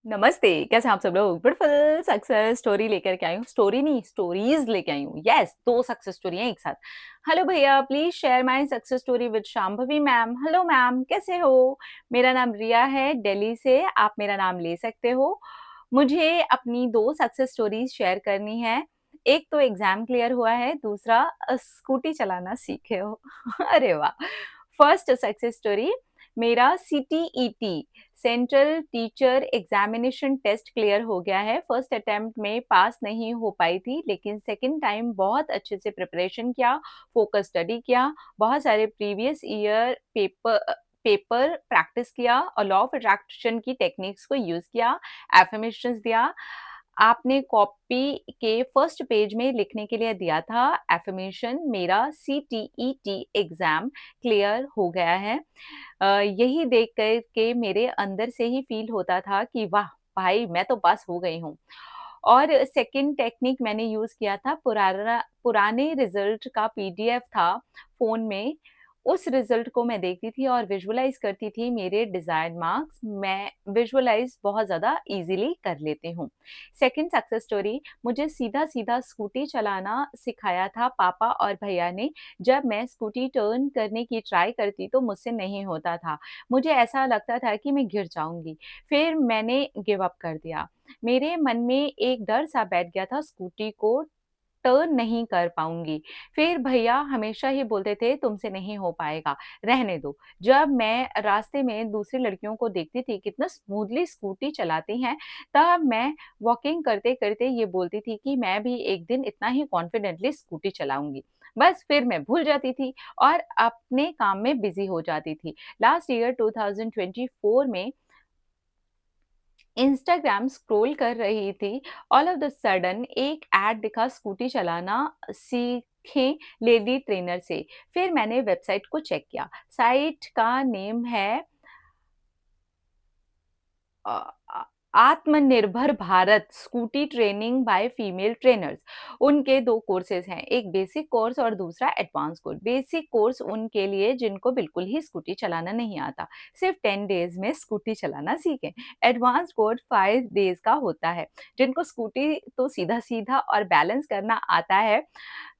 नमस्ते, कैसे हैं आप सब लोग? ब्यूटीफुल सक्सेस स्टोरी लेकर के आई हूँ। स्टोरी नहीं, स्टोरीज़ लेके आई हूँ। येस, 2 सक्सेस स्टोरी हैं एक साथ। हेलो भैया, please share my success story with Shambhavi ma'am. Hello ma'am, कैसे हो? मेरा नाम रिया है, दिल्ली से। आप मेरा नाम ले सकते हो। मुझे अपनी 2 सक्सेस स्टोरीज़ शेयर करनी है। एक तो एग्ज़ाम क्लियर हुआ है, दूसरा स्कूटी चलाना सीखे हो। अरे वाह! फर्स्ट सक्सेस स्टोरी मेरा CTET central teacher examination test clear हो गया है। फर्स्ट अटेम्प्ट में पास नहीं हो पाई थी, लेकिन सेकंड टाइम बहुत अच्छे से प्रिपरेशन किया, फोकस स्टडी किया, बहुत सारे प्रीवियस ईयर पेपर प्रैक्टिस किया और लॉ ऑफ अट्रैक्शन की टेक्निक्स को यूज किया, एफर्मेशंस दिया। आपने कॉपी के फर्स्ट पेज में लिखने के लिए दिया था एफर्मेशन, मेरा सीटीईटी एग्जाम क्लियर हो गया है। यही देख कर के मेरे अंदर से ही फ़ील होता था कि वाह! भाई मैं तो पास हो गई हूँ। और सेकंड टेक्निक मैंने यूज़ किया था पुराने रिज़ल्ट का पीडीएफ था फ़ोन में, उस रिज़ल्ट को मैं देखती थी और विजुअलाइज़ करती थी मेरे डिज़ायर्ड मार्क्स। मैं विजुअलाइज़ बहुत ज़्यादा ईज़िली कर लेती हूँ। सेकंड सक्सेस स्टोरी, मुझे सीधा-सीधा स्कूटी चलाना सिखाया था पापा और भैया ने। जब मैं स्कूटी टर्न करने की ट्राई करती तो मुझसे नहीं होता था। मुझे ऐसा लगता था कि मैं गिर जाऊँगी। फिर मैंने गिव अप कर दिया। मेरे मन में एक डर सा बैठ गया था स्कूटी को टर्न नहीं कर पाऊँगी। फिर भैया हमेशा ही बोलते थे तुमसे नहीं हो पाएगा, रहने दो। जब मैं रास्ते में दूसरी लड़कियों को देखती थी कितना स्मूथली स्कूटी चलाती हैं, तब मैं वॉकिंग करते-करते ये बोलती थी कि मैं भी एक दिन इतना ही कॉन्फिडेंटली स्कूटी चलाऊँगी। बस फिर मैं भूल जाती थी और अपने काम में बिज़ी हो जाती थी। लास्ट ईयर 2024 में इंस्टाग्राम स्क्रॉल कर रही थी, ऑल ऑफ द सडन एक ऐड दिखा स्कूटी चलाना सीखें लेडी ट्रेनर से। फिर मैंने वेबसाइट को चेक किया। साइट का नेम है अ, आ आत्मनिर्भर Bharat scooty training by female trainers. उनके 2 कोर्सेज़ हैं, एक बेसिक कोर्स और दूसरा एडवांस कोर्स। बेसिक कोर्स उनके लिए जिनको बिल्कुल ही स्कूटी चलाना नहीं आता, सिर्फ 10 डेज़ में स्कूटी चलाना सीखें। एडवांस कोर्स 5 डेज़ का होता है, जिनको स्कूटी तो सीधा-सीधा और बैलेंस करना आता है,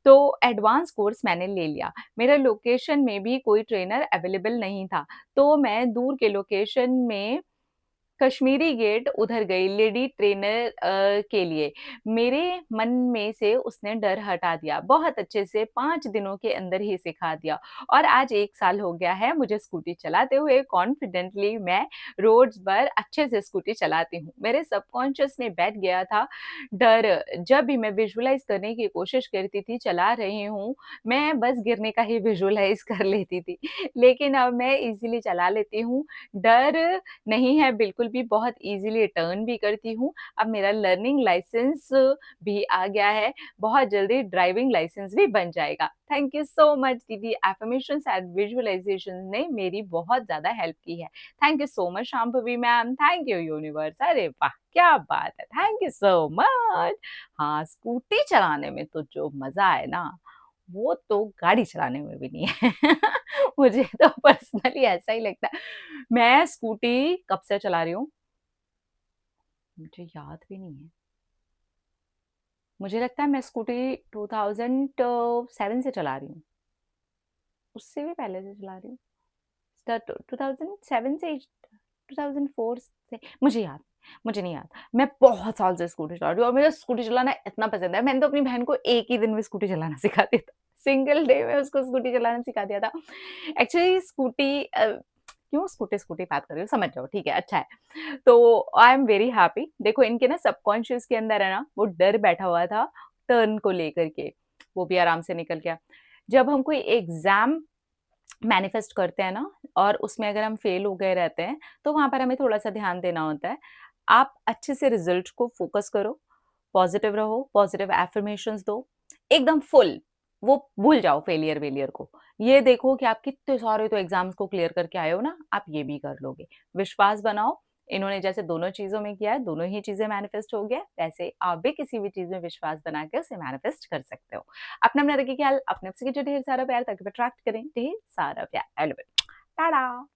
तो एडवांस कोर्स मैंने ले लिया। मेरे लोकेशन में भी कोई ट्रेनर अवेलेबल नहीं था, तो मैं दूर के लोकेशन में कश्मीरी गेट उधर गई लेडी ट्रेनर के लिए। मेरे मन में से उसने डर हटा दिया। बहुत अच्छे से 5 दिनों के अंदर ही सिखा दिया और आज 1 साल हो गया है मुझे स्कूटी चलाते हुए कॉन्फिडेंटली मैं रोड्स पर अच्छे से स्कूटी चलाती हूँ। मेरे सबकॉन्शियस में बैठ गया था डर। जब भी मैं विजुअलाइज़ करने की कोशिश करती थी चला रही हूँ, मैं बस गिरने का ही विजुअलाइज़ कर लेती थी। लेकिन अब मैं ईज़िली चला लेती हूँ। डर नहीं है बिल्कुल भी, बहुत ईज़िली टर्न भी करती हूँ। अब मेरा लर्निंग लाइसेंस भी आ गया है, बहुत जल्दी ड्राइविंग लाइसेंस भी बन जाएगा। थैंक यू सो मच दीदी, अफ़र्मेशंस एंड विजुअलाइज़ेशन ने मेरी बहुत ज़्यादा हेल्प की है। Thank you so much Shambhavi ma'am, thank you universe. अरे वाह! क्या बात है, थैंक यू सो मच। हाँ, स्कूटी चलाने में तो जो मज़ा है ना, वो तो गाड़ी चलाने में भी नहीं है। मुझे तो पर्सनली ऐसा ही लगता है। मैं स्कूटी कब से चला रही हूँ, मुझे याद भी नहीं है। मुझे लगता है मैं स्कूटी 2007 से चला रही हूँ, उससे भी पहले से चला रही हूँ। स्टार्ट 2007 से 2004 से मुझे नहीं याद। मैं बहुत साल से स्कूटी चला रही हूँ और मुझे स्कूटी चलाना इतना पसंद है। मैंने तो अपनी बहन को एक ही दिन में स्कूटी चलाना सिखा दिया था। सिंगल डे में उसको स्कूटी चलाना सिखा दिया था। एक्चुअली स्कूटी क्यों स्कूटी बात कर रही हूँ, समझ जाओ, ठीक है, अच्छा है। तो आई एम वेरी हैप्पी। देखो इनके ना सबकॉन्शियस के अंदर है ना, वो डर बैठा हुआ था टर्न को लेकर के, वो भी आराम से निकल गया। जब हम कोई एग्ज़ाम मैनिफेस्ट करते हैं ना और उसमें अगर हम फेल हो गए रहते हैं, तो वहाँ पर हमें थोड़ा-सा ध्यान देना होता है। आप अच्छे से रिज़ल्ट को फ़ोकस करो, पॉज़िटिव रहो, पॉज़िटिव अफ़र्मेशंस दो, एकदम फुल, वो भूल जाओ फेलियर-वेलियर को। ये देखो कि आप कितने सारे तो एग्ज़ाम्स को क्लियर करके आए हो ना, आप ये भी कर लोगे। विश्वास बनाओ, इन्होंने जैसे दोनों चीज़ों में किया है, दोनों ही चीज़ें मैनिफेस्ट हो गया, वैसे आप भी किसी भी चीज़ में विश्वास बना के उसे मैनिफेस्ट कर सकते हो। अपना-अपना रखिए ख्याल, अपने आप से कीजिए ढेर सारा प्यार ताकि अट्रैक्ट करें ढेर सारा प्यार। I love you. टाटा।